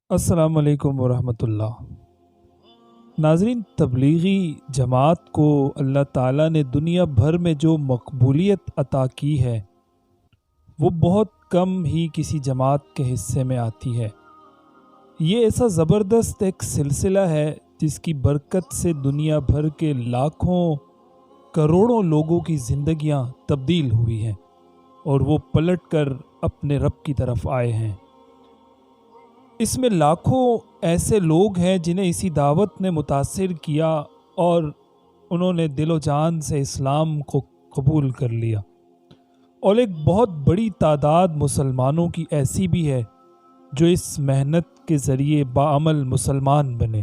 السلام علیکم ورحمۃ اللہ۔ ناظرین، تبلیغی جماعت کو اللہ تعالیٰ نے دنیا بھر میں جو مقبولیت عطا کی ہے وہ بہت کم ہی کسی جماعت کے حصے میں آتی ہے۔ یہ ایسا زبردست ایک سلسلہ ہے جس کی برکت سے دنیا بھر کے لاکھوں کروڑوں لوگوں کی زندگیاں تبدیل ہوئی ہیں اور وہ پلٹ کر اپنے رب کی طرف آئے ہیں۔ اس میں لاکھوں ایسے لوگ ہیں جنہیں اسی دعوت نے متاثر کیا اور انہوں نے دل و جان سے اسلام کو قبول کر لیا، اور ایک بہت بڑی تعداد مسلمانوں کی ایسی بھی ہے جو اس محنت کے ذریعے باعمل مسلمان بنے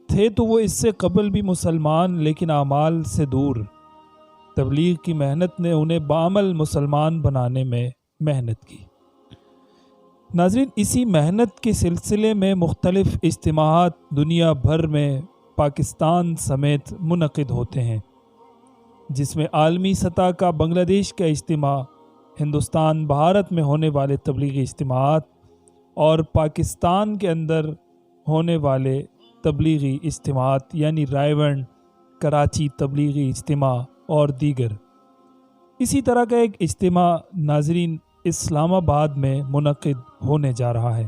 تھے، تو وہ اس سے قبل بھی مسلمان لیکن اعمال سے دور۔ تبلیغ کی محنت نے انہیں باعمل مسلمان بنانے میں محنت کی۔ ناظرین، اسی محنت کے سلسلے میں مختلف اجتماعات دنیا بھر میں پاکستان سمیت منعقد ہوتے ہیں، جس میں عالمی سطح کا بنگلہ دیش کا اجتماع، ہندوستان بھارت میں ہونے والے تبلیغی اجتماعات اور پاکستان کے اندر ہونے والے تبلیغی اجتماعات یعنی رائے ونڈ، کراچی تبلیغی اجتماع اور دیگر۔ اسی طرح کا ایک اجتماع ناظرین اسلام آباد میں منعقد ہونے جا رہا ہے۔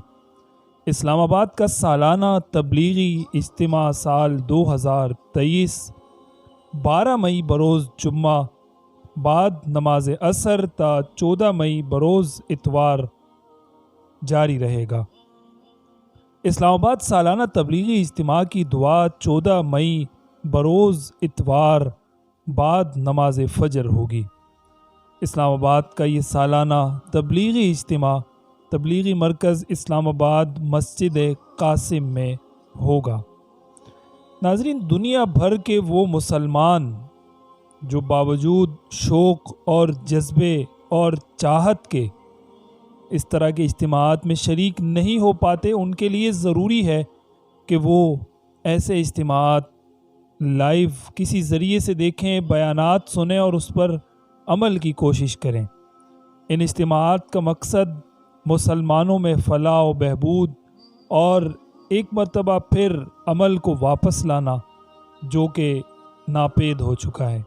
اسلام آباد کا سالانہ تبلیغی اجتماع سال 2023 12 مئی بروز جمعہ بعد نماز عصر تا 14 مئی بروز اتوار جاری رہے گا۔ اسلام آباد سالانہ تبلیغی اجتماع کی دعا 14 مئی بروز اتوار بعد نماز فجر ہوگی۔ اسلام آباد کا یہ سالانہ تبلیغی اجتماع تبلیغی مرکز اسلام آباد مسجد قاسم میں ہوگا۔ ناظرین، دنیا بھر کے وہ مسلمان جو باوجود شوق اور جذبے اور چاہت کے اس طرح کے اجتماعات میں شریک نہیں ہو پاتے، ان کے لیے ضروری ہے کہ وہ ایسے اجتماعات لائیو کسی ذریعے سے دیکھیں، بیانات سنیں اور اس پر عمل کی کوشش کریں۔ ان اجتماعات کا مقصد مسلمانوں میں فلاح و بہبود اور ایک مرتبہ پھر عمل کو واپس لانا جو کہ ناپید ہو چکا ہے۔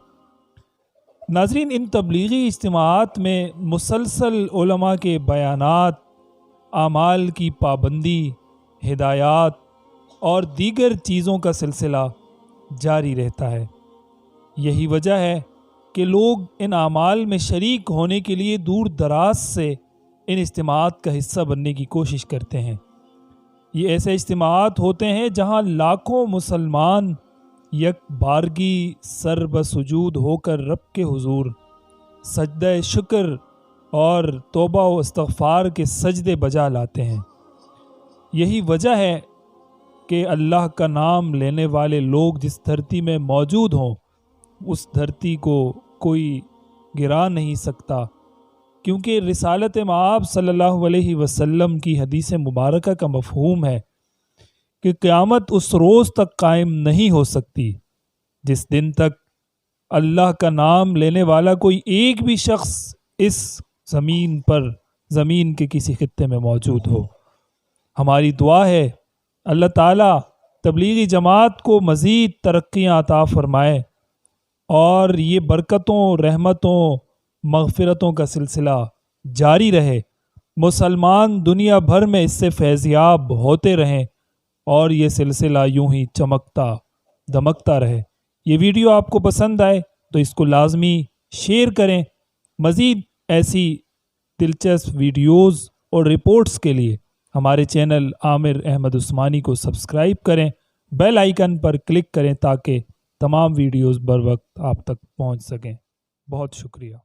ناظرین، ان تبلیغی اجتماعات میں مسلسل علماء کے بیانات، اعمال کی پابندی، ہدایات اور دیگر چیزوں کا سلسلہ جاری رہتا ہے۔ یہی وجہ ہے کہ لوگ ان اعمال میں شریک ہونے کے لیے دور دراز سے ان اجتماعات کا حصہ بننے کی کوشش کرتے ہیں۔ یہ ایسے اجتماعات ہوتے ہیں جہاں لاکھوں مسلمان یک بارگی سر بسجود ہو کر رب کے حضور سجدہ شکر اور توبہ و استغفار کے سجدے بجا لاتے ہیں۔ یہی وجہ ہے کہ اللہ کا نام لینے والے لوگ جس دھرتی میں موجود ہوں اس دھرتی کو کوئی گرا نہیں سکتا، کیونکہ رسالت مآب صلی اللہ علیہ وسلم کی حدیث مبارکہ کا مفہوم ہے کہ قیامت اس روز تک قائم نہیں ہو سکتی جس دن تک اللہ کا نام لینے والا کوئی ایک بھی شخص اس زمین کے کسی خطے میں موجود ہو۔ ہماری دعا ہے اللہ تعالیٰ تبلیغی جماعت کو مزید ترقیاں عطا فرمائے اور یہ برکتوں، رحمتوں، مغفرتوں کا سلسلہ جاری رہے، مسلمان دنیا بھر میں اس سے فیضیاب ہوتے رہیں اور یہ سلسلہ یوں ہی چمکتا دمکتا رہے۔ یہ ویڈیو آپ کو پسند آئے تو اس کو لازمی شیئر کریں۔ مزید ایسی دلچسپ ویڈیوز اور رپورٹس کے لیے ہمارے چینل عامر احمد عثمانی کو سبسکرائب کریں، بیل آئیکن پر کلک کریں تاکہ تمام ویڈیوز بر وقت آپ تک پہنچ سکیں۔ بہت شکریہ۔